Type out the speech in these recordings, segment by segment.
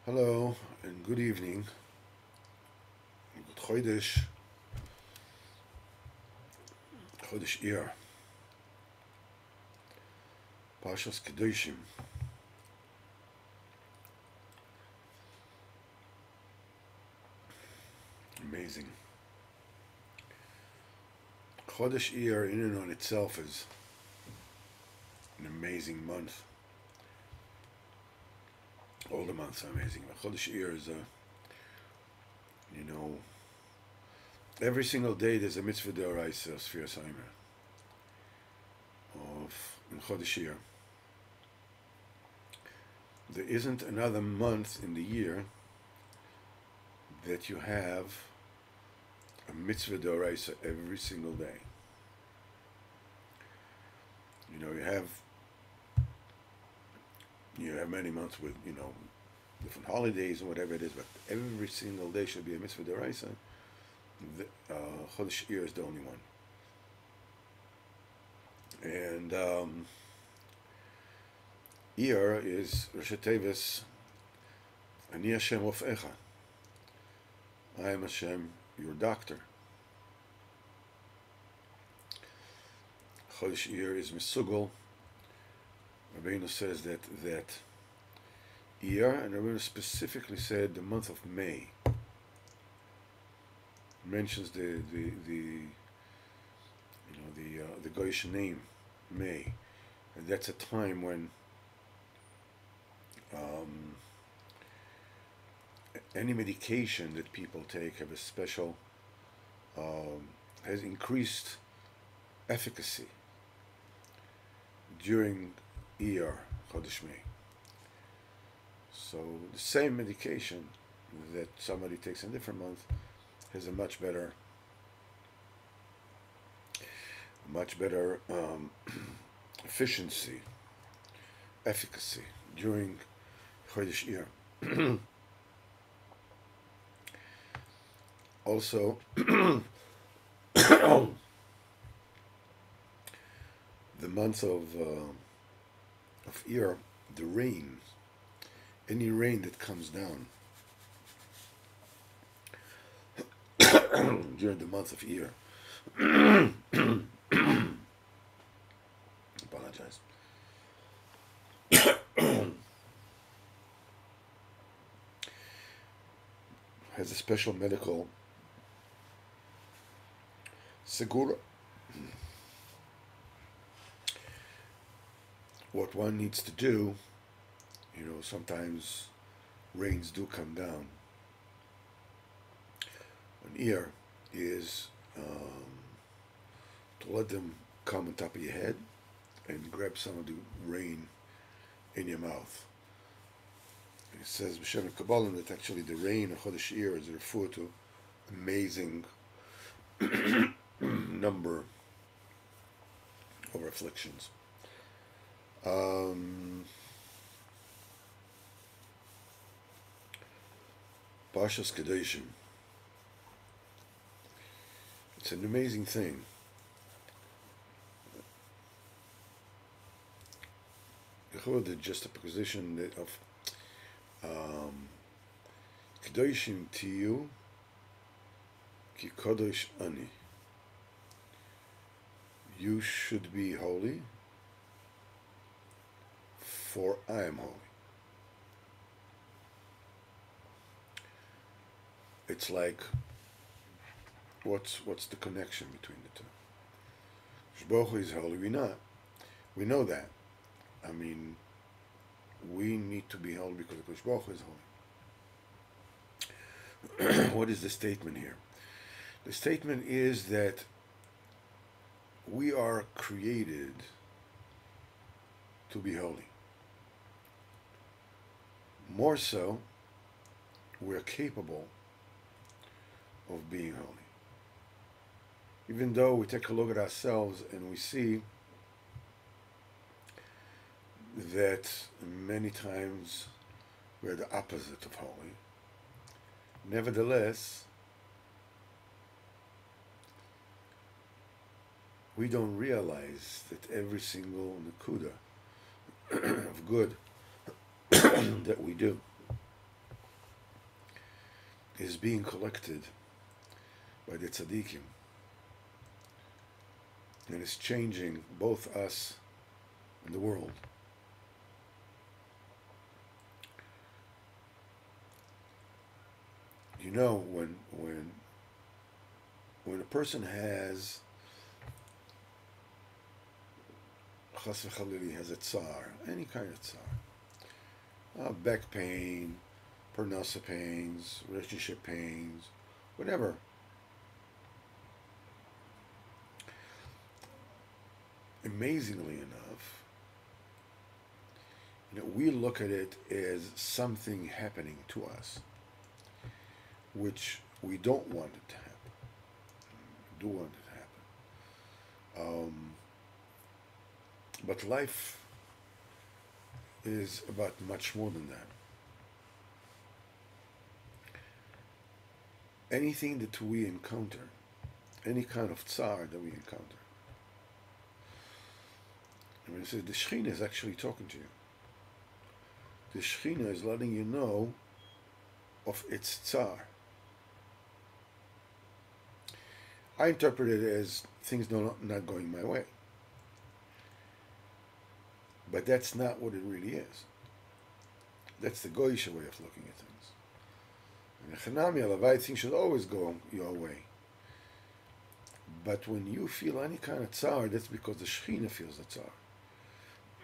Hello and good evening. Good Chodesh Iyar, Parshas Kedoshim. Amazing. Chodesh Iyar in and on itself is an amazing month. All the months are amazing. But Chodesh Iyar is every single day there's a mitzvah d'oraisa, Sfiras Haimer, of in Chodesh Iyar. There isn't another month in the year that you have a mitzvah d'oraisa every single day. You have many months with different holidays and whatever it is, but every single day should be a mitzvah d'oraisa. Chodesh Iyar is the only one. And Iyar is Rosh Tevis Ani Hashem Rofecha. I am Hashem, your doctor. Chodesh Iyar is Mesugol. Rabbeinu says that Iyar, and Rabbeinu specifically said the month of May. Mentions the Goyish name May, and that's a time when any medication that people take have a special has increased efficacy during Iyar Chodesh May. So the same medication that somebody takes in a different month has a much better efficacy during Chodesh Iyar. Also, the month of Iyar, the rain, any rain that comes down during the month of Iyar. Apologize. Has a special medical segura. What one needs to do, sometimes rains do come down on Iyar, is to let them come on top of your head and grab some of the rain in your mouth. And it says B'Shem Kabbalah that actually the rain of Chodesh Iyar is referred to amazing number of afflictions. Parshas Kedoshim. It's an amazing thing. The juxtaposition of Kedoshim Tiyu Ki Kodosh Ani. You should be holy, for I am holy. It's like, what's the connection between the two? Baruch Hu is holy, we know that. I mean, we need to be holy because Baruch Hu is holy. What is the statement here? The statement is that we are created to be holy. More so, we're capable of being holy. Even though we take a look at ourselves and we see that many times we're the opposite of holy, nevertheless, we don't realize that every single nakuda of good that we do is being collected by the tzaddikim, and it's changing both us and the world. You know, when a person has chas v'chalili, has a tsar, any kind of tsar, back pain, parnasa pains, relationship pains, whatever. Amazingly enough, we look at it as something happening to us, which we don't want it to happen. We do want it to happen. But life is about much more than that. Anything that we encounter, any kind of tsar that we encounter, and when it says the Shekhinah is actually talking to you, the Shekhinah is letting you know of its tsar. I interpret it as things not going my way. But that's not what it really is. That's the Goyish way of looking at things. And the Chanami Alavai, things should always go your way. But when you feel any kind of tsar, that's because the Shekhinah feels the tsar.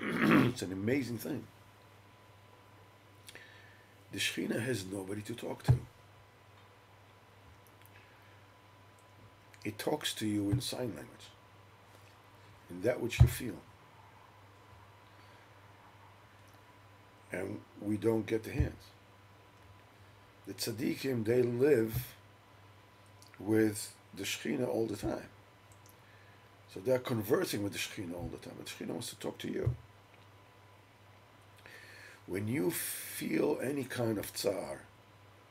It's an amazing thing. The Shekhinah has nobody to talk to. It talks to you in sign language, in that which you feel. And we don't get the hands. The tzaddikim, they live with the Shekhinah all the time. So they're conversing with the Shekhinah all the time. But the Shekhinah wants to talk to you. When you feel any kind of tsar,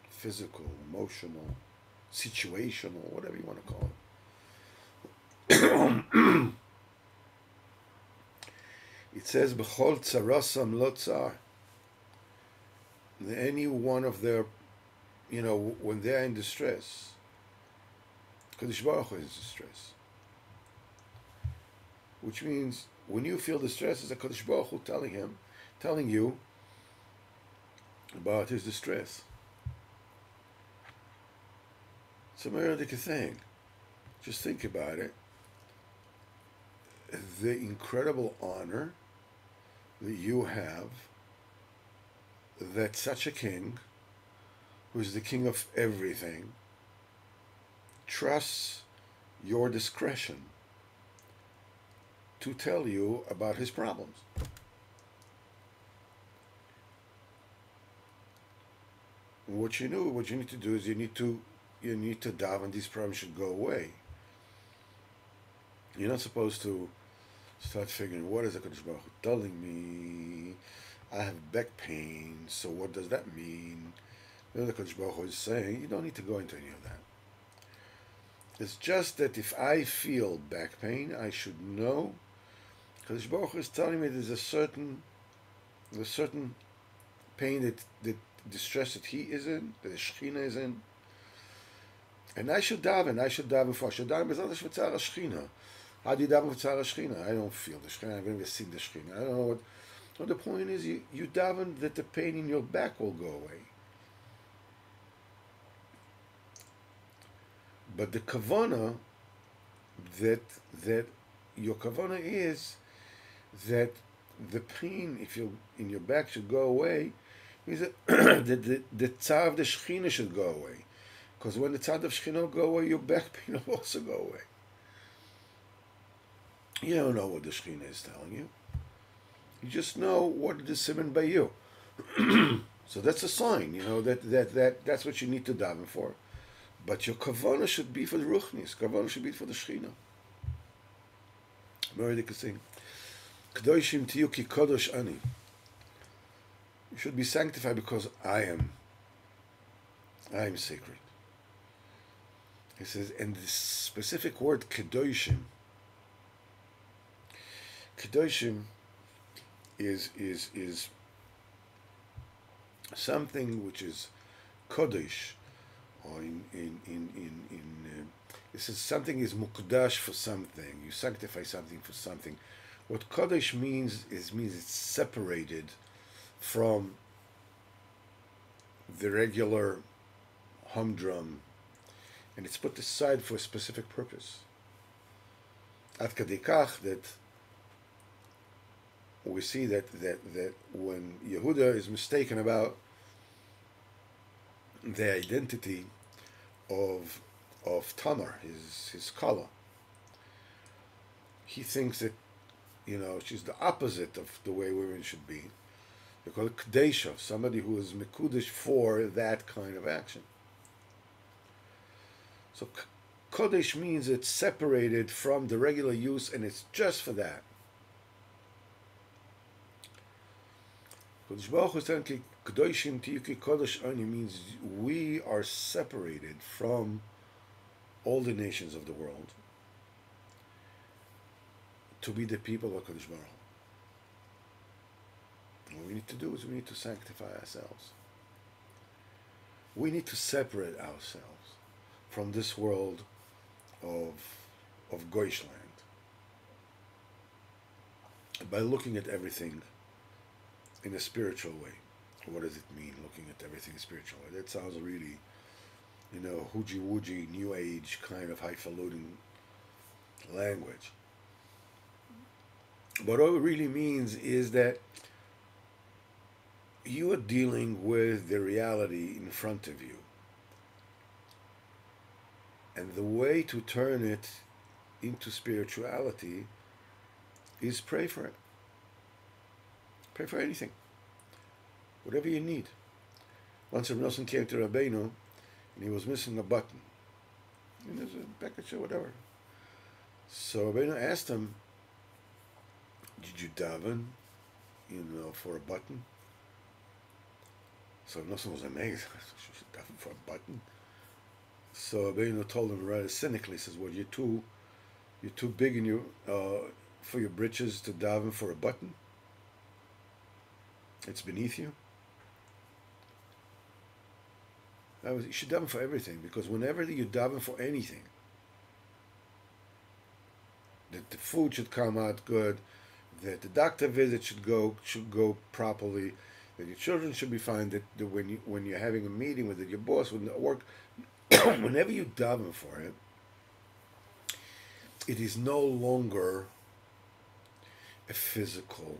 physical, emotional, situational, whatever you want to call it, it says, B'chol tzarasam lo tsar. Any one of their, when they're in distress, Kadosh Baruch Hu is in distress. Which means, when you feel distress, it's a Kadosh Baruch Hu telling you about his distress. It's a meridic thing. Just think about it. The incredible honor that you have that such a king, who is the king of everything, trusts your discretion to tell you about his problems. What you need to do is you need to daven, these problems should go away. You're not supposed to start figuring, what is the Kadosh Baruch Hu telling me? I have back pain, so what does that mean? The Kadosh Baruch Hu is saying, you don't need to go into any of that. It's just that if I feel back pain, I should know. Kadosh Baruch Hu is telling me there's a certain pain that distress that he is in, that the Shekhinah is in. And I should daven for. I should daven b'zat Hashem tzar Shekhinah. How do you daven for tzar Shekhinah? I don't feel the Shekhinah. I've never seen the Shekhinah. I don't know what. So the point is, you daven that the pain in your back will go away. But the kavanah, that your kavanah is that the pain, if you in your back, should go away, is that the tzar of the Shekhinah should go away. Because when the tzad of Shekhinah will go away, your back pain will also go away. You don't know what the Shekhinah is telling you. You just know what it is siman by you. So that's a sign, that's what you need to daven for. But your kavanah should be for the Ruchnis. Kavanah should be for the Shekhinah. Meridik is saying, Kedoshim tiyu ki kodosh ani. You should be sanctified because I am sacred. He says, and the specific word kedoshim is something which is kodesh, or this is something is mukdash for something. You sanctify something for something. What kodesh means it's separated from the regular humdrum, and it's put aside for a specific purpose. Ad kadei kach that we see that when Yehuda is mistaken about the identity of Tamar, his kala, he thinks that she's the opposite of the way women should be. They call it Kadesha, somebody who is Mekudesh for that kind of action. So Kodesh means it's separated from the regular use and it's just for that. Kodesh Baruch Hu saying Kedoshim Tiyuki Kodesh Ani means we are separated from all the nations of the world to be the people of Kodesh Baruch Hu. What we need to do is we need to sanctify ourselves. We need to separate ourselves from this world of Goyish land by looking at everything in a spiritual way. What does it mean, looking at everything in a spiritual way? That sounds really, hooji-wooji, new age kind of highfalutin language. But what it really means is that you are dealing with the reality in front of you. And the way to turn it into spirituality is pray for it. Pray for anything. Whatever you need. Once Rav Nosson came to Rabbeinu and he was missing a button. And there's a package or whatever. So Rabbeinu asked him, did you daven, for a button? So Rav Nosson was amazed. You should daven for a button? So Rabbeinu told him rather cynically, he says, well, you're too big in for your britches to daven for a button? It's beneath you? You should daven for everything, because whenever you daven for anything, that the food should come out good, that the doctor visit should go properly, that your children should be fine, that when you're having a meeting with your boss, when at work, whenever you daven for it, it is no longer a physical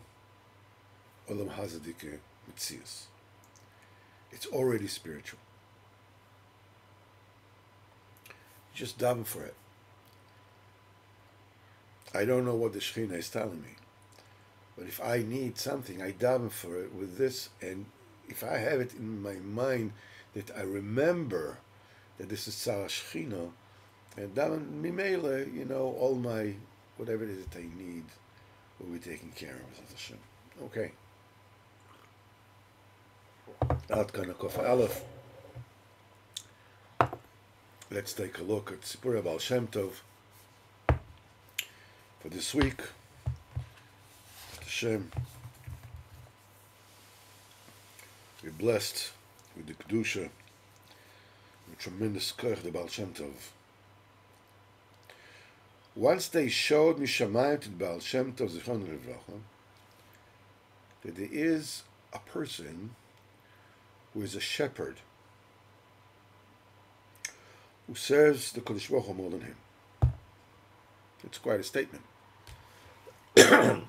olam hazadike mitzias. It's already spiritual. Just daven for it. I don't know what the Shekhinah is telling me, but if I need something, I daven for it with this, and if I have it in my mind that I remember that this is Tzara Shekhinah, and daven mimele, all my whatever it is that I need will be taken care of. Hashem. Okay. Ad Kana Kofa Aleph. Let's take a look at Sipurey Baal Shem Tov for this week. Hashem, we're blessed with the Kedusha, the tremendous Koch, the Baal Shem Tov. Once they showed Mishamayim to the Baal Shem Tov, Zichron Livracha, that there is a person who is a shepherd, who serves the Kodesh Baruch Hu more than him. It's quite a statement. We have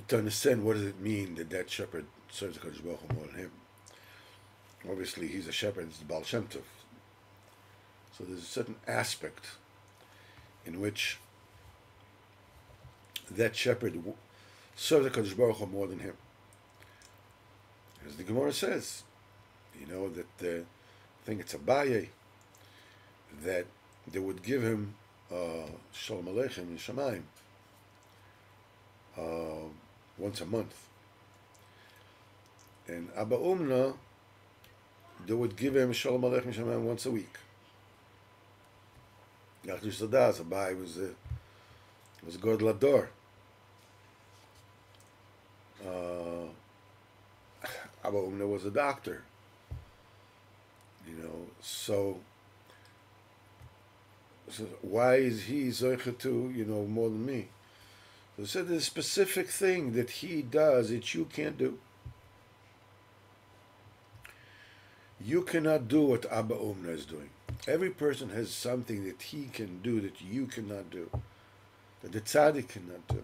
to understand, what does it mean that shepherd serves the Kodesh Baruch Hu more than him? Obviously, he's a shepherd, it's the Baal Shem Tov. So there's a certain aspect in which that shepherd serves the Kodesh Baruch Hu more than him. As the Gemara says, that I think it's Abaye, that they would give him Shalom Aleichem in Shamayim once a month. And Abba Umna, they would give him Shalom Aleichem in Shamayim once a week. Yachdu Sadaz, Abaye was God Lador. Abba Umna was a doctor. So, why is he zoicha to, more than me? So he said there's a specific thing that he does that you can't do. You cannot do what Abba Omna is doing. Every person has something that he can do that you cannot do, that the tzaddik cannot do.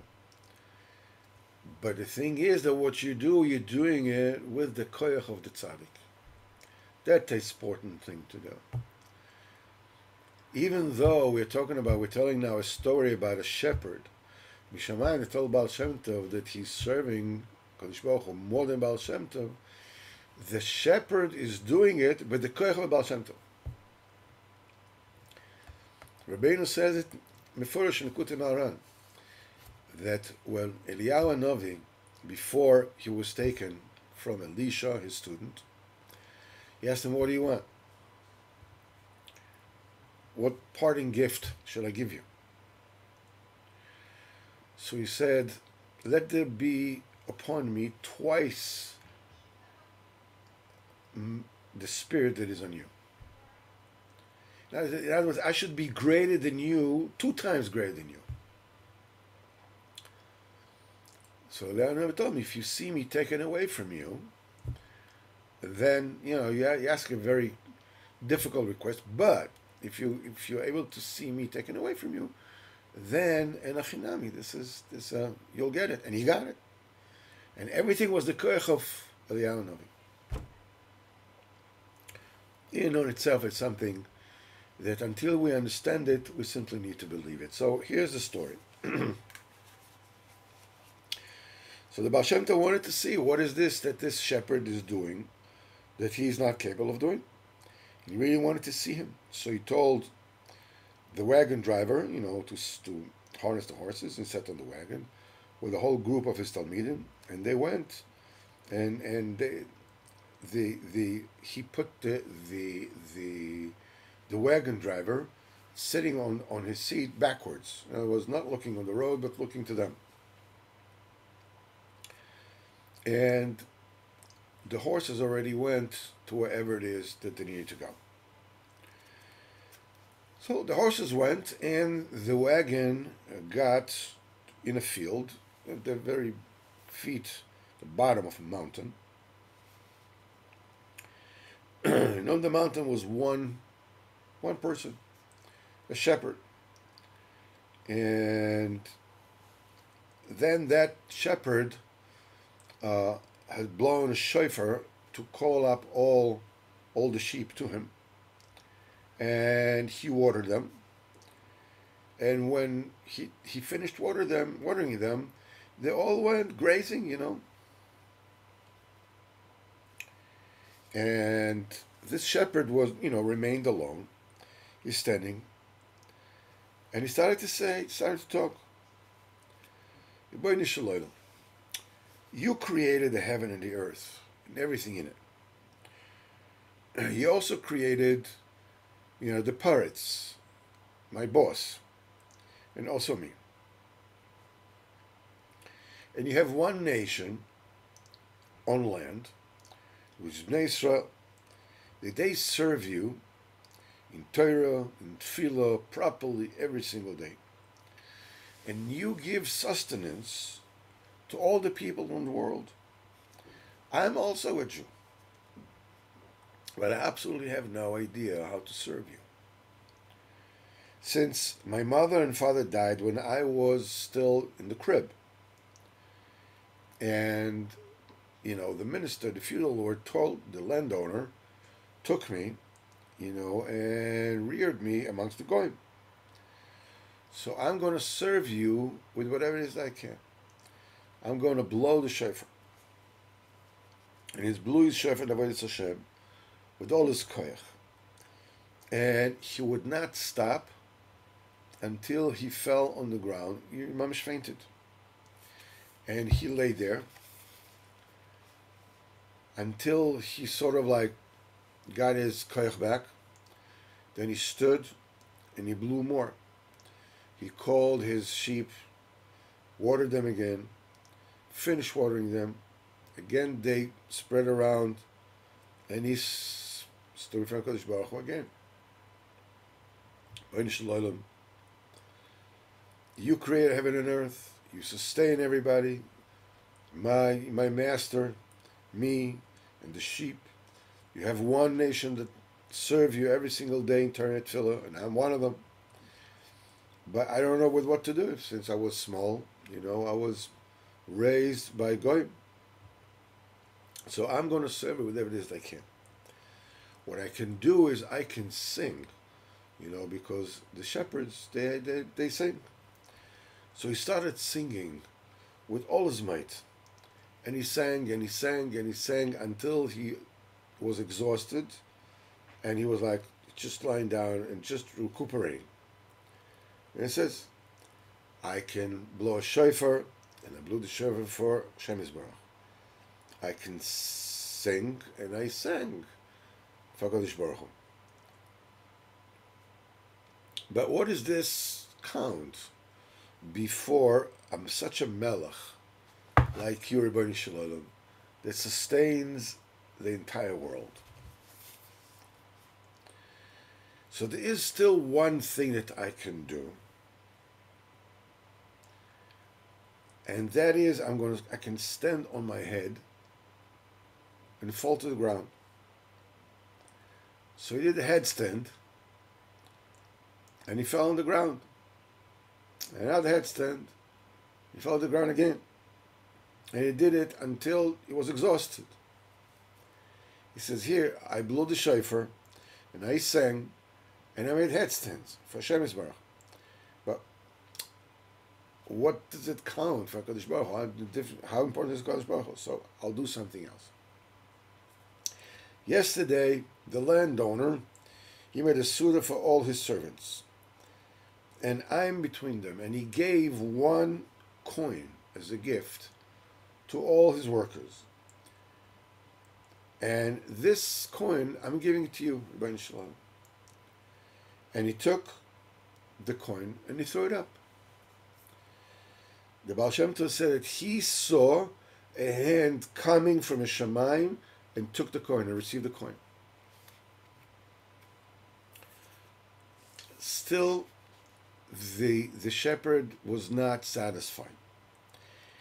But the thing is that what you do, you're doing it with the koyach of the tzaddik. That's an important thing to do. Even though we're telling now a story about a shepherd, Mishamayim told Baal Shem Tov that he's serving Kadosh Baruch Hu more than Baal Shem Tov. The shepherd is doing it with the koyach of Baal Shem Tov. Rabbeinu says it, Mefurish in Sichos Haran, that when Eliyahu Hanavi, before he was taken from Elisha, his student, he asked him, what do you want? What parting gift shall I give you? So he said, let there be upon me twice the spirit that is on you. In other words, I should be greater than you, 2 times greater than you. So Eliyahu told me, if you see me taken away from you, then you ask a very difficult request. But if you're able to see me taken away from you, then enachinami, you'll get it, and he got it, and everything was the koyach of Eliyahu Hanavi. In itself, it's something that until we understand it, we simply need to believe it. So here's the story. So the Baal Shem Tov wanted to see what is this that this shepherd is doing that he's not capable of doing. He really wanted to see him. So he told the wagon driver, to harness the horses and set on the wagon with a whole group of his Talmidim, and they went, and he put the wagon driver sitting on his seat backwards. I was not looking on the road, but looking to them. And the horses already went to wherever it is that they needed to go. So the horses went, and the wagon got in a field at the very feet, the bottom of a mountain. And on the mountain was one person, a shepherd. And then that shepherd had blown a shofar to call up all the sheep to him, and he watered them. And when he finished watering them, they all went grazing, And this shepherd was, remained alone. He's standing, and he started to talk. You created the heaven and the earth and everything in it. You also created, the pirates, my boss, and also me. And you have one nation on land, which is Bnei Israel, that they serve you in Torah, in Tefillah, properly every single day. And you give sustenance to all the people in the world. I'm also a Jew, but I absolutely have no idea how to serve you. Since my mother and father died when I was still in the crib, and the minister, the feudal lord, told the landowner, took me, and reared me amongst the goyim. So I'm going to serve you with whatever it is I can. I'm going to blow the shofar. And he's blew his shofar in Avodas Hashem with all his koyach. And he would not stop until he fell on the ground. He mamish fainted. And he lay there until he sort of got his koyach back. Then he stood and he blew more. He called his sheep, watered them again, finished watering them. Again, they spread around, and he stood in front of Kodesh Baruch Hu again. You created heaven and earth. You sustain everybody. My master, me, and the sheep. You have one nation that serve you every single day in Torah Tefillah, and I'm one of them. But I don't know with what to do. Since I was small, I was raised by Goyim. So I'm going to serve it with whatever it is I can. What I can do is I can sing, because the shepherds, they sing. So he started singing with all his might. And he sang and he sang and he sang until he was exhausted. And he was like just lying down and just recuperating. And it says, I can blow a shofar, and I blew the shofar for Hashem Yisbarach. I can sing, and I sang for HaKadosh Baruch Hu. But what does this count before I'm such a melech, like you, Rebbeinu Shalom, that sustains the entire world? So there is still one thing that I can do, and that is I can stand on my head and fall to the ground. So he did a headstand, and he fell on the ground. Another headstand, he fell to the ground again. And he did it until he was exhausted. He says, here, I blew the shofar, and I sang, and I made headstands for Hashem Yisbarach. But what does it count for HaKadosh Baruch Hu? How important is HaKadosh Baruch Hu? So I'll do something else. Yesterday, the landowner, he made a suda for all his servants. And I'm between them. And he gave one coin as a gift to all his workers. And this coin, I'm giving it to you, Rebbeinu Shalom. And he took the coin and he threw it up. The Baal Shem Tov said that he saw a hand coming from a Shamayim and took the coin and received the coin. Still, the shepherd was not satisfied.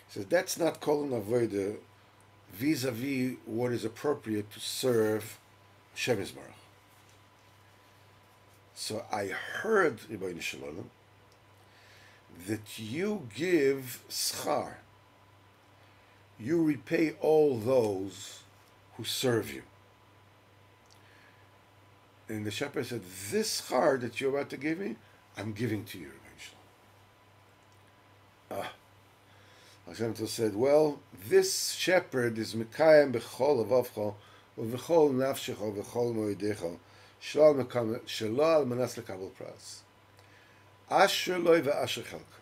He says, that's not calling avodah vis-a-vis what is appropriate to serve Hashem Yisbarach. So I heard, Rebbeinu Shalom, that you give schar. You repay all those who serve you. And the shepherd said, this schar that you're about to give me, I'm giving to you, Rebbeinu Shalom. Hashem Tov said, well, this shepherd is Mekayim b'chol avavcho, v'chol nafshecho, v'chol moedecho, shelo al manas lekabel pras. Asher loy v'asher chelka.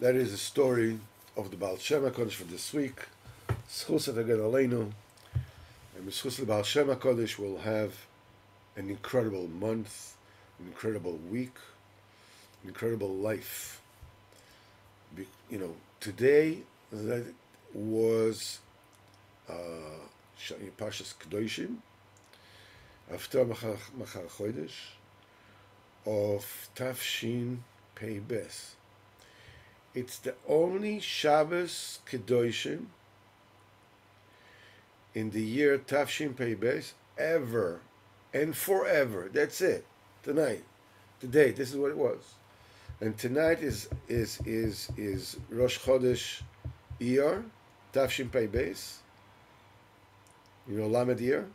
That is the story of the Baal Shem HaKodesh for this week. Sichos Haran Aleinu. And Sichos the Baal Shem HaKodesh will have an incredible month, an incredible week, an incredible life. Today was Parshas Kedoshim, after Machar Chodesh, of Tafshin Pei Bes. It's the only Shabbos Kedoshim in the year Tafshin Pei Bes ever and forever. That's it. Tonight, today, this is what it was. And tonight is Rosh Chodesh Iyar, Tafshin Pei Bes. Lamed Iyar,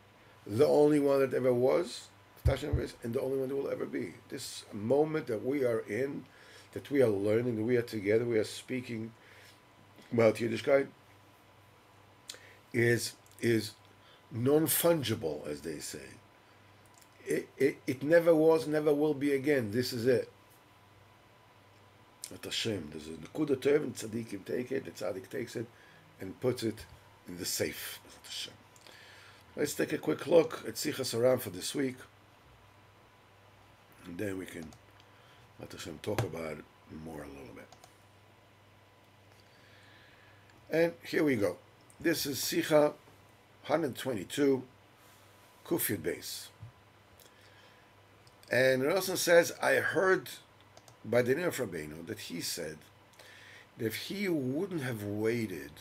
the only one that ever was, Tafshin Pei Bes, and the only one that will ever be. This moment that we are in, that we are learning, that we are together, we are speaking about Yiddishkeit, is non-fungible, as they say. It never was, never will be again. This is it. At Hashem, there's a Nekuda Tov, and Tzaddikim take it, the Tzaddik takes it and puts it in the safe. At Hashem. Let's take a quick look at Sichos Haran for this week, and then we can let Hashem talk about it more a little bit. And here we go. This is Sicha 122, Kufyud base. And it also says, I heard by the name of Rabbeinu that he said that if he wouldn't have waited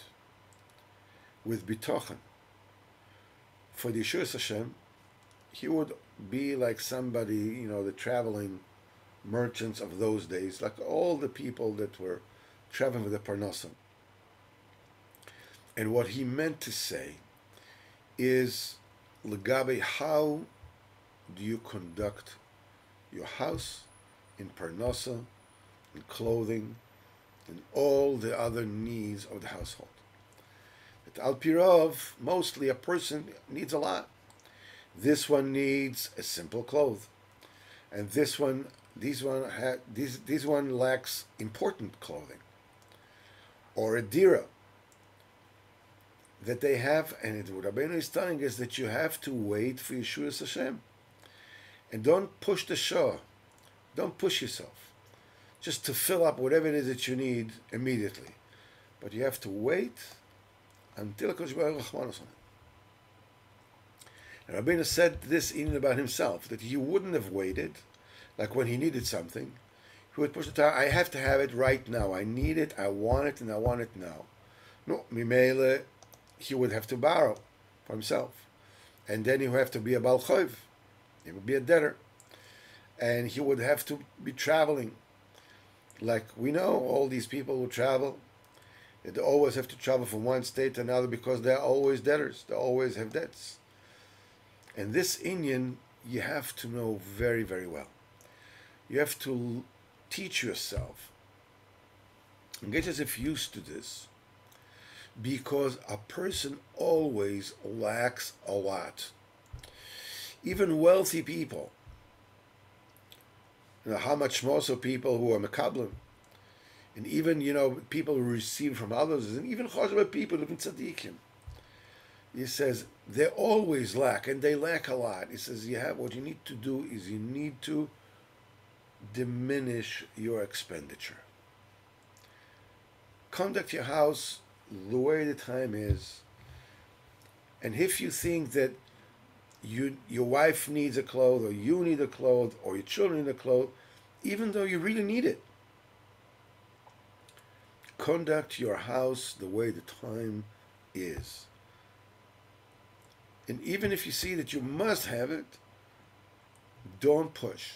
with Bitochen for the Yeshua Hashem, he would be like somebody, the traveling merchants of those days, like all the people that were traveling with the Parnasim. And what he meant to say is, Legabe, how do you conduct your house in Parnasa, in clothing, and all the other needs of the household? That Al Pirov, mostly a person needs a lot. This one needs a simple cloth, and this one lacks important clothing, or a dira that they have. And what Rabbeinu is telling is that you have to wait for Yeshua Hashem, and don't push the shah, don't push yourself, just to fill up whatever it is that you need immediately, but you have to wait until HaKadosh Baruch Hu Rachmanos on it. And Rabbeinu said this even about himself, that he wouldn't have waited, like when he needed something, he would push the time, I have to have it right now, I need it, I want it, and I want it now. No, Mimele, he would have to borrow for himself. And then he would have to be a Baal Choiv, he would be a debtor. And he would have to be traveling. Like we know, all these people who travel, they always have to travel from one state to another because they're always debtors, they always have debts. And this Inyan, you have to know very, very well. You have to teach yourself and get yourself used to this, because a person always lacks a lot. Even wealthy people, how much more so people who are mekablim, and even people who receive from others, and even choshev people, even tzaddikim. He says they always lack, and they lack a lot. He says what you need to do is you need to diminish your expenditure. Conduct your house the way the time is, and if you think that your wife needs a cloth, or you need a cloth, or your children need a cloth, even though you really need it, conduct your house the way the time is. And even if you see that you must have it, don't push.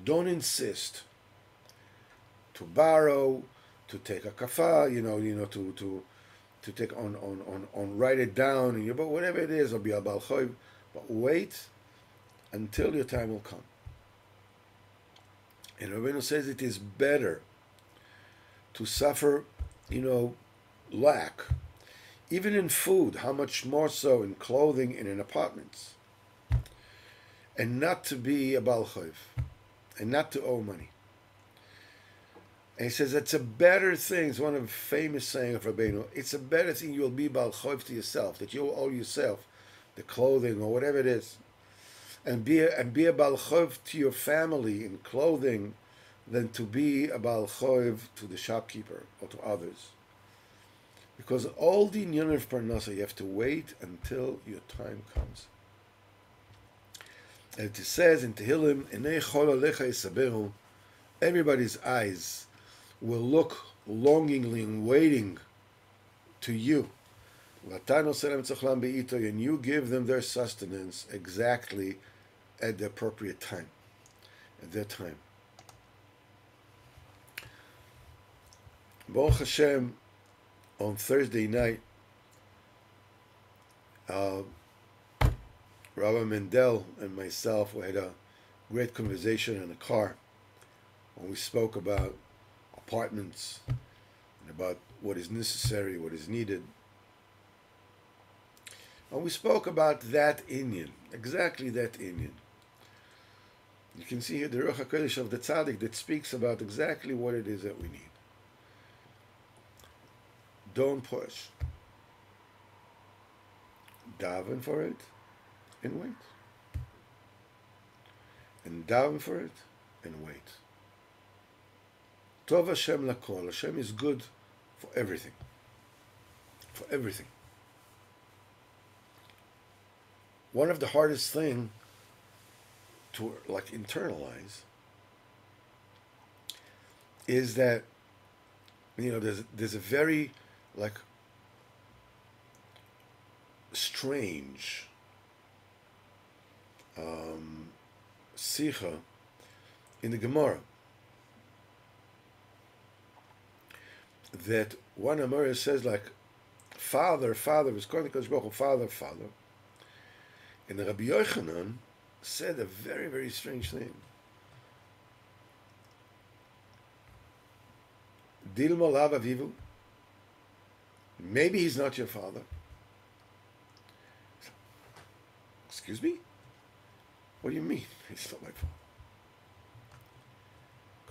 Don't insist to borrow, to take a kafah, to take on write it down, and but whatever it is, or be a Baal Choiv, but wait until your time will come. And Rabbeinu says it is better to suffer, lack, even in food, how much more so in clothing and in apartments, and not to be a Baal Choiv, and not to owe money. And he says it's a better thing. It's one of the famous sayings of Rabbeinu. It's a better thing you'll be Baal Choiv to yourself, that you'll owe yourself the clothing or whatever it is, and be a Baal Choiv to your family in clothing, than to be a Baal Choiv to the shopkeeper or to others. Because all the inyan of Parnasa, you have to wait until your time comes. And it says in Tehillim, Enei chol alecha yisaberu, everybody's eyes will look longingly and waiting to you. And you give them their sustenance exactly at the appropriate time, at their time. Baruch Hashem, on Thursday night, Rabbi Mendel and myself, we had a great conversation in the car when we spoke about apartments and about what is necessary, what is needed. And we spoke about that inyan, exactly that inyan. You can see here the Ruach HaKodesh of the Tzaddik that speaks about exactly what it is that we need. Don't push. Daven for it and wait. And daven for it and wait. Tov Hashem lakol. Hashem is good for everything. For everything. one of the hardest thing to like internalize is that there's a very like strange sicha in the Gemara that one Amora says like father was calling the Kodesh Baruch Hu, father. And the Rabbi Yochanan said a very, very strange thing. Dilma lav avivu. Maybe he's not your father. Excuse me? What do you mean? He's not my father.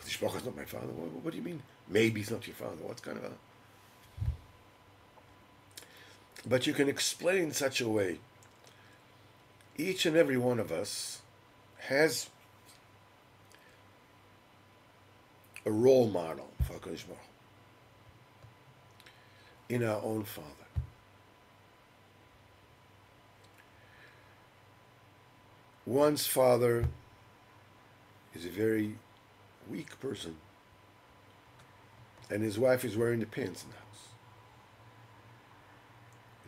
Kodesh Baruch Hu is not my father. What do you mean? Maybe he's not your father. What's kind of a... But you can explain in such a way. Each and every one of us has a role model for HaKadosh Baruch Hu in our own father. One's father is a very weak person, and his wife is wearing the pants in the house.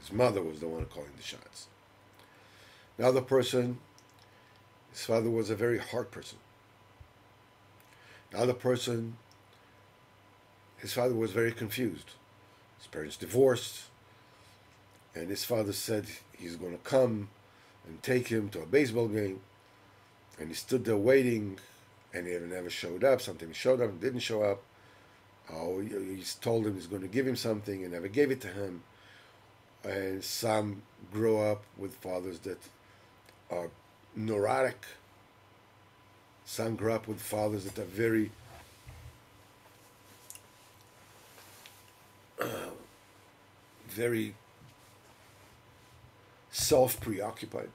His mother was the one calling the shots. Another person, his father was a very hard person. Another person, his father was very confused. His parents divorced, and his father said he's going to come and take him to a baseball game, and he stood there waiting, and he never showed up. Sometimes he showed up and didn't show up. Oh, he told him he's going to give him something and never gave it to him. And some grow up with fathers that are neurotic. Some grow up with fathers that are very very self-preoccupied,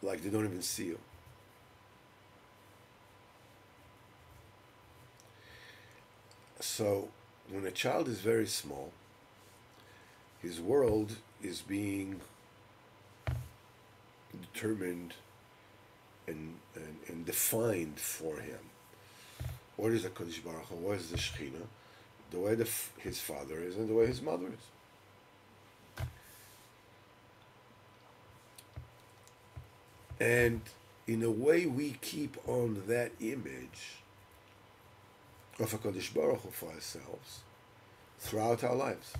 like they don't even see you. So when a child is very small, his world is being determined and defined for him. What is the Kodesh Baruch Hu? What is the Shekhinah? The way his father is and the way his mother is. And in a way we keep on that image of a Kodesh Baruch Hu for ourselves throughout our lives.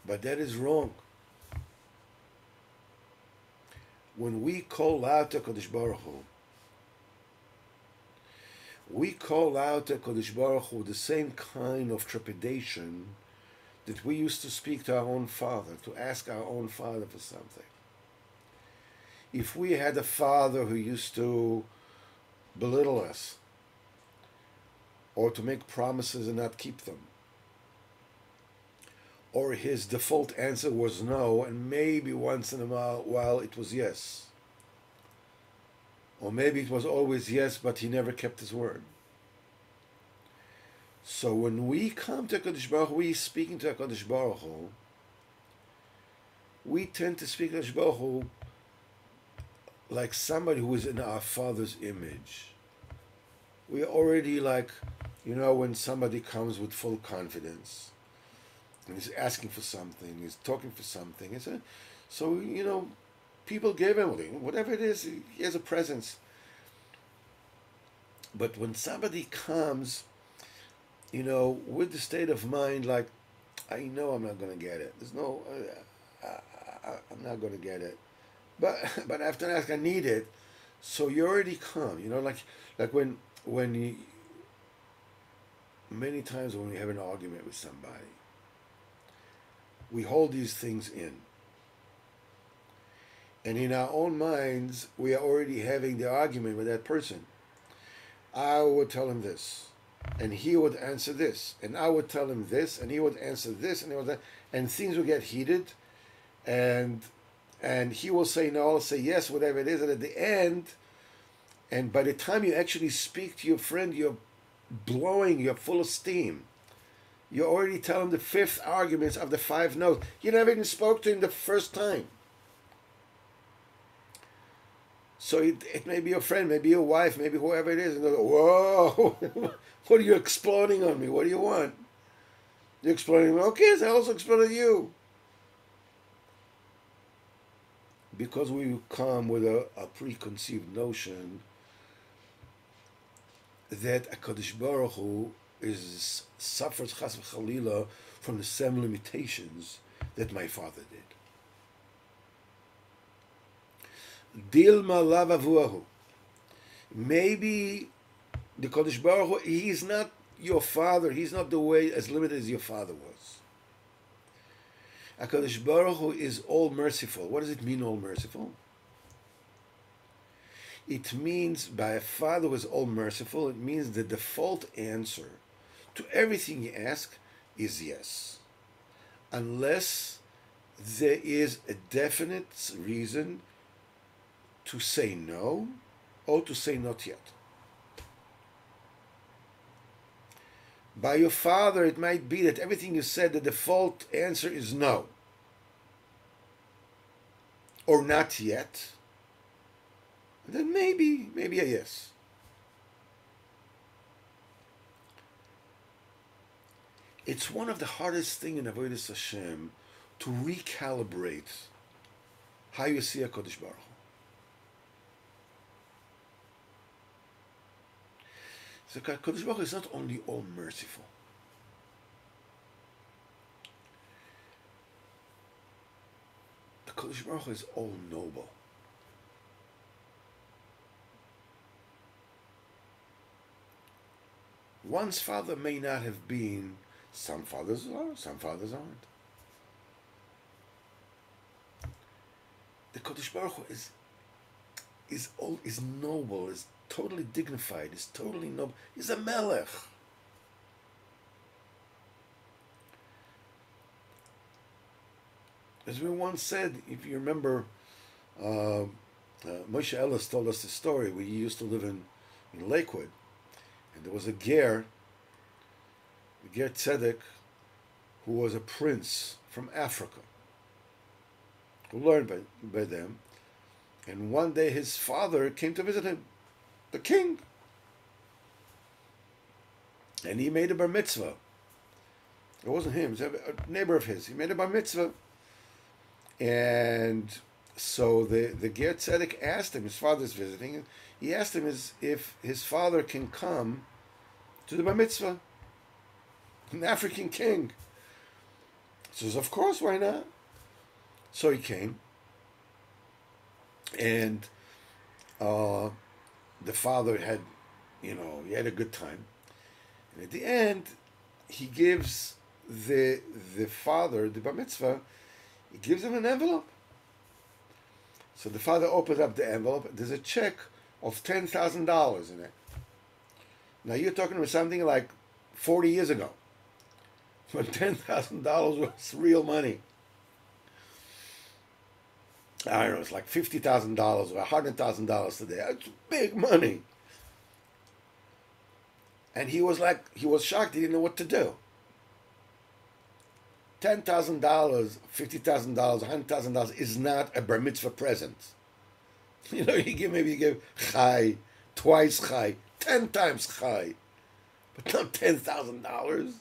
But that is wrong. When we call out to Kodesh Baruch Hu, we call out to Kodesh Baruch Hu the same kind of trepidation that we used to speak to our own father, to ask our own father for something. If we had a father who used to belittle us, or to make promises and not keep them, or his default answer was no, and maybe once in a while it was yes. Or maybe it was always yes, but he never kept his word. So when we come to HaKadosh Baruch Hu, we speaking to HaKadosh Baruch Hu, we tend to speak to HaKadosh Baruch Hu like somebody who is in our Father's image. We already like, when somebody comes with full confidence, and he's asking for something, he's talking for something. So, people gave him whatever it is, he has a presence. But when somebody comes, with the state of mind, like, I know I'm not going to get it. I'm not going to get it. But after I ask, I need it. So you already come, like when many times when we have an argument with somebody, we hold these things in. And in our own minds, we are already having the argument with that person. I would tell him this, and he would answer this, and I would tell him this, and he would answer this, and things will get heated, and he will say no, I'll say yes, whatever it is, and at the end, and by the time you actually speak to your friend, you're full of steam. You already tell him the fifth arguments of the 5 no's. You never even spoke to him the first time. So it may be your friend, maybe your wife, maybe whoever it is. And they'll go, whoa, what are you exploding on me? What do you want? You're exploding, okay, so I also exploded you. Because we come with a preconceived notion that HaKadosh Baruch Hu suffers chas v'chalila from the same limitations that my father did. Dilma lavavuahu. Maybe the Kadosh Baruch Hu, he's not your father. He's not the way as limited as your father was. HaKadosh Baruch Hu is all merciful. What does it mean, all merciful? It means by a father who is all merciful, it means the default answer to everything you ask is yes. Unless there is a definite reason to say no or to say not yet. By your father, it might be that everything you said, the default answer is no. Or not yet. And then maybe a yes. It's one of the hardest things in Avodas Hashem to recalibrate how you see HaKadosh Baruch Hu. So HaKadosh Baruch Hu is not only all merciful. The HaKadosh Baruch Hu is all noble. One's father may not have been, some fathers are, some fathers aren't. The Kodesh Baruch Hu is noble, is totally dignified, is totally noble. He's a melech. As we once said, if you remember, Moshe Ellis told us the story where he used to live in Lakewood. And there was a ger Tzedek, who was a prince from Africa, who learned by them. And one day his father came to visit him, the king. And he made a bar mitzvah. It wasn't him, it was a neighbor of his. He made a bar mitzvah. And so the ger Tzedek asked him, his father's visiting, he asked him if his father can come to the bar mitzvah. An African king. He says, of course, why not? So he came. And the father had, he had a good time. And at the end, he gives the father, the bar mitzvah, he gives him an envelope. So the father opens up the envelope. There's a check of $10,000 in it. Now you're talking about something like 40 years ago, when $10,000 was real money. I don't know, it's like $50,000 or $100,000 today. That's big money. And he was shocked. He didn't know what to do. $10,000, $50,000, $100,000 is not a bar mitzvah present. You give chai, twice chai, 10 times chai, but not $10,000.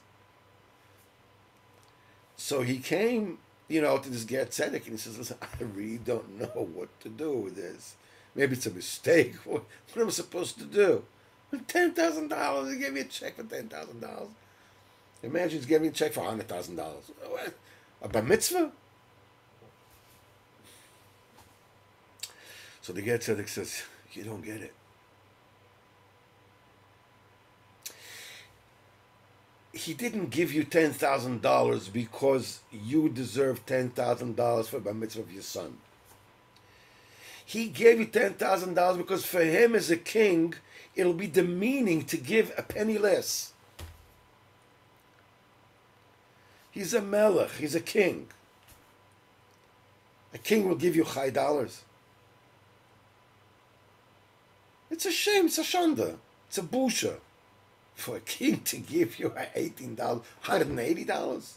So he came, to this ger Tzedek, and he says, listen, I really don't know what to do with this. Maybe it's a mistake. What am I supposed to do? $10,000, he gave me a check for $10,000. Imagine he's giving me a check for $100,000. A bar mitzvah? So the ger Tzedek says, you don't get it. He didn't give you $10,000 because you deserve $10,000 for bar mitzvah of your son. He gave you $10,000 because for him as a king, it'll be demeaning to give a penny less. He's a melech, he's a king. A king will give you chai dollars. It's a shame, it's a shanda, it's a busha. For a king to give you $18, $180,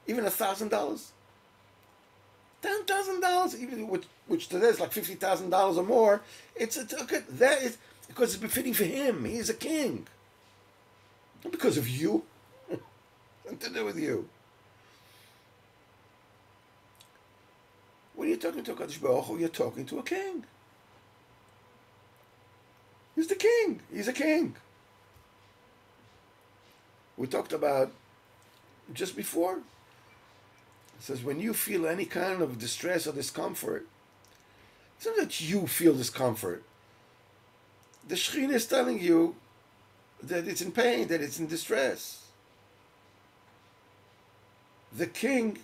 even $1,000, $10,000, even which today is like $50,000 or more. It's okay. That is because it's befitting for him. He's a king, not because of you. Nothing to do with you. When you're talking to a Kadosh Baruch Hu, you're talking to a king. He's the king. He's a king. We talked about just before. It says when you feel any kind of distress or discomfort, it's not that you feel discomfort. The Shekhinah is telling you that it's in pain, that it's in distress. The king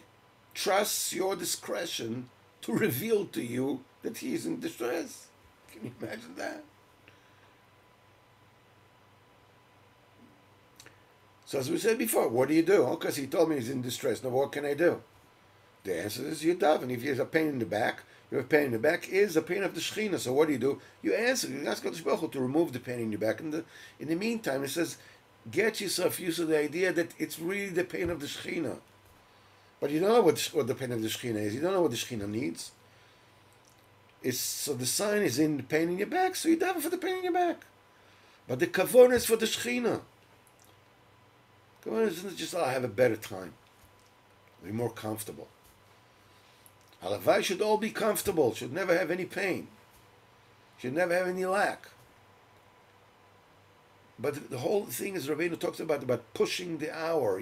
trusts your discretion to reveal to you that he is in distress. Can you imagine that? So as we said before, what do you do? Oh, because he told me he's in distress. Now what can I do? The answer is you daven. If you have a pain in the back, your pain in the back is a pain of the Shekhinah. So what do? You answer. You ask Kadosh Baruch Hu to remove the pain in your back. In the meantime, it says, get yourself used to the idea that it's really the pain of the Shekhinah. But you don't know what the pain of the Shekhinah is. You don't know what the Shekhinah needs. So the sign is in the pain in your back, so you daven for the pain in your back. But the kavon is for the Shekhinah. Kavon isn't just, I have a better time. Be more comfortable. Halavai should all be comfortable. Should never have any pain. Should never have any lack. But the whole thing is Rabbeinu talks about pushing the hour,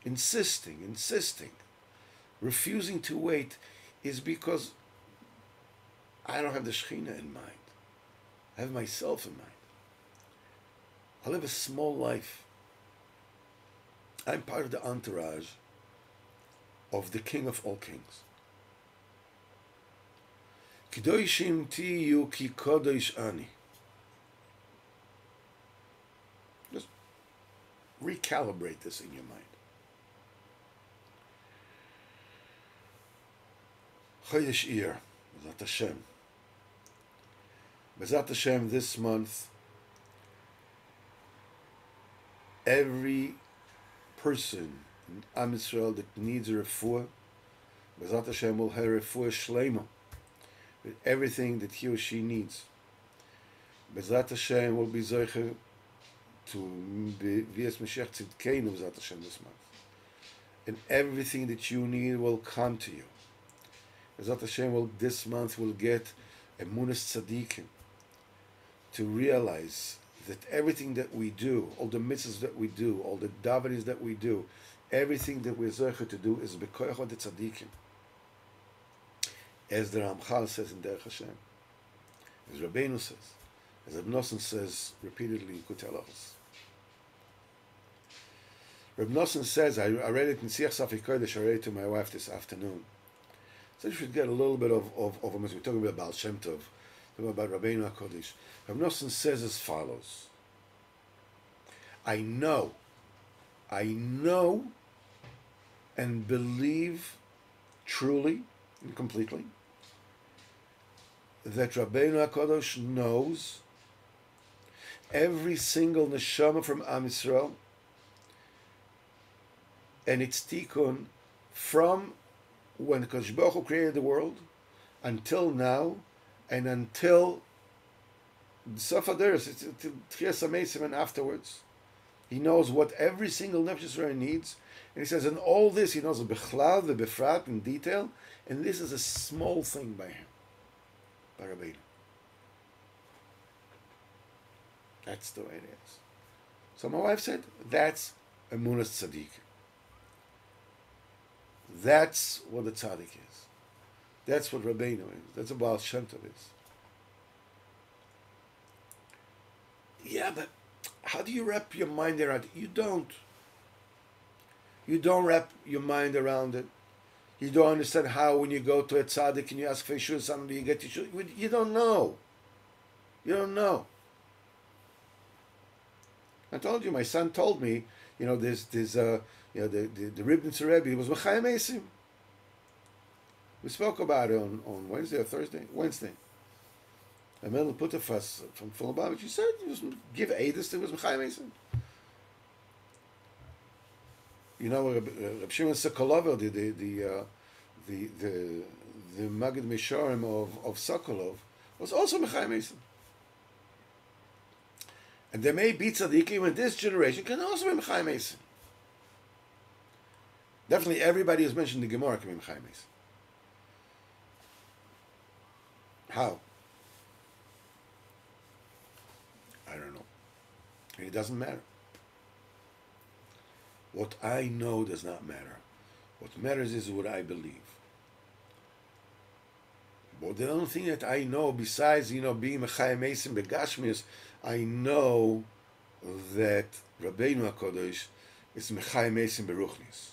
insisting, refusing to wait, is because I don't have the Shekhinah in mind. I have myself in mind. I live a small life. I'm part of the entourage of the King of all kings. Kidoshim tiyu ki kodosh ani. Just recalibrate this in your mind. Chodesh Iyar, B'ezrat Hashem. B'ezrat Hashem, this month, every person in Am Yisrael that needs a refuah, B'ezrat Hashem will have a refuah shleima, with everything that he or she needs. B'ezrat Hashem will be zoicher to Vias Mashiach Tzidkeinu B'ezrat Hashem this month. And everything that you need will come to you. B'ezrat Hashem this month will get emunas tzadikim, to realize that everything that we do, all the mitzvahs that we do, all the davenings that we do, everything that we're zocher to do is b'koyach od tzadikim. As the Ramchal says in Derech Hashem, as Rabbeinu says, as Reb Nosson says repeatedly in Kutei Halachos. Reb Nosson says, I read it in Sichos Haran, I read it to my wife this afternoon. So you should get a little bit of a message. We're talking about Baal Shem Tov, talking about Rabbeinu HaKodesh. Reb Nosson says as follows: I know and believe truly and completely that Rabbeinu HaKodesh knows every single neshama from Am Yisrael and its tikkun from when Kadosh Baruch Hu created the world until now, and until the Sof HaDeros, until Tchias HaMeisim and afterwards. He knows what every single Nefesh Yisrael needs, and he says, and all this he knows the Bechlal, the Befrat in detail, and this is a small thing by him, by Rabbeinu. That's the way it is. So my wife said, that's emunas tzaddik. That's what the tzaddik is. That's what Rabbeinu is. That's what Baal Shem Tov is. Yeah, but how do you wrap your mind around it? You don't. You don't wrap your mind around it. You don't understand how when you go to a tzaddik and you ask for Yeshua, somebody you get Yeshua. You don't know. You don't know. I told you, my son told me, there's the Ribnitzer Rebbe was Mechayim Eisim. We spoke about it on Wednesday or Thursday? Wednesday. Amel Putafas from Lubavitch, he said he was give Edis, it was Mechayim Eisen. You know, Reb Shimon Sokolov, the Magid Misharim of Sokolov, was also Mechayim Eisen. And there may be tzaddikim in this generation can also be Mechayim Eisen. Definitely everybody who's mentioned in the Gemara can be Mechayim Eisen. How? I don't know. It doesn't matter. What I know does not matter. What matters is what I believe. But the only thing that I know, besides being Mechayim Eisen Begashmius, I know that Rabbeinu HaKadosh is Mechayim Eisen Beruchnis.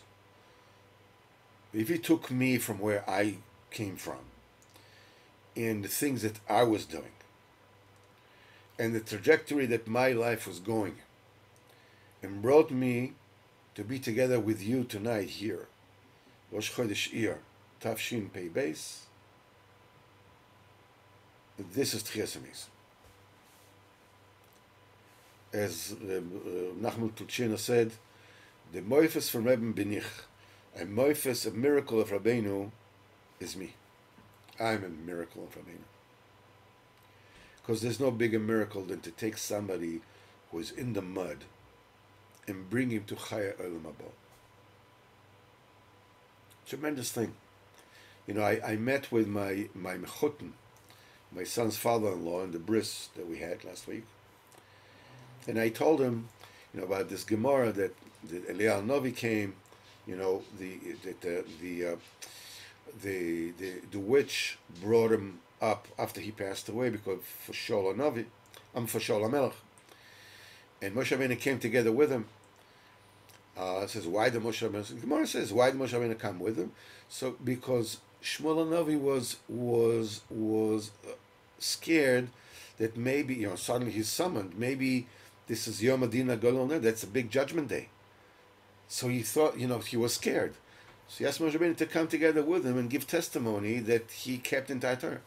If he took me from where I came from, and the things that I was doing, and the trajectory that my life was going, and brought me to be together with you tonight here, Rosh Chodesh Iyar, Tafshin Pei Beis, this is Tchias HaMesim. As Nachman Tulchina said, the moifes from Rebbe Benich, a moifes, a miracle of Rabbeinu, is me. I'm a miracle of Rabbeinu. Because there's no bigger miracle than to take somebody who is in the mud and bring him to Chaya Olam Haba. Tremendous thing. I met with my mechutin, my son's father-in-law, in the bris that we had last week. And I told him, about this Gemara that Eliyahu Novi came, the witch brought him up after he passed away because for Shaul HaMelech. And Moshe Rabbeinu came together with him. Says, why did Moshe Rabbeinu? The Gemara says, why did Moshe Rabbeinu come with him? So because Shmuel HaNavi was scared that maybe suddenly he's summoned. Maybe this is Yom Adina Golon. That's a big judgment day. So he thought, he was scared. So he asked Moshe Rabbeinu to come together with him and give testimony that he kept in Torah.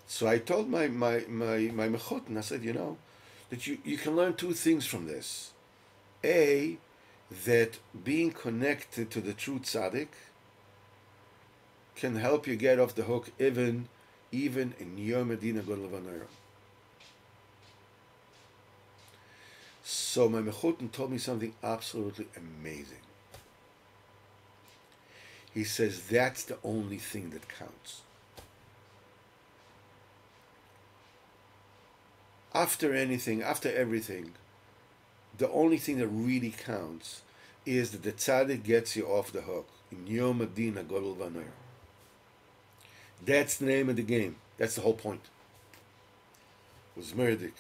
So I told my mechutin, I said, that you can learn two things from this. A, that being connected to the true tzaddik can help you get off the hook even in Yom Medina Gol Levanayra. So my mechutin told me something absolutely amazing. He says that's the only thing that counts. After everything, the only thing that really counts is that the tzaddik gets you off the hook in Yom Adina Godel Vanoyer. That's the name of the game. That's the whole point. It was Merdik.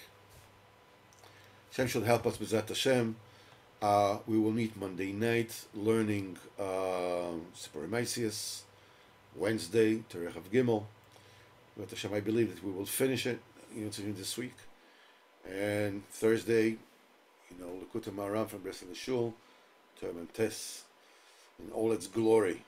Hashem should help us, B'ezrat Hashem. We will meet Monday night, learning Sipurey Baal Shem Tov. Wednesday, Terech of Gimel. B'ezrat Hashem, I believe that we will finish it this week. And Thursday, Likutei Moharan from Bresla Shul, Terem Tes, in all its glory.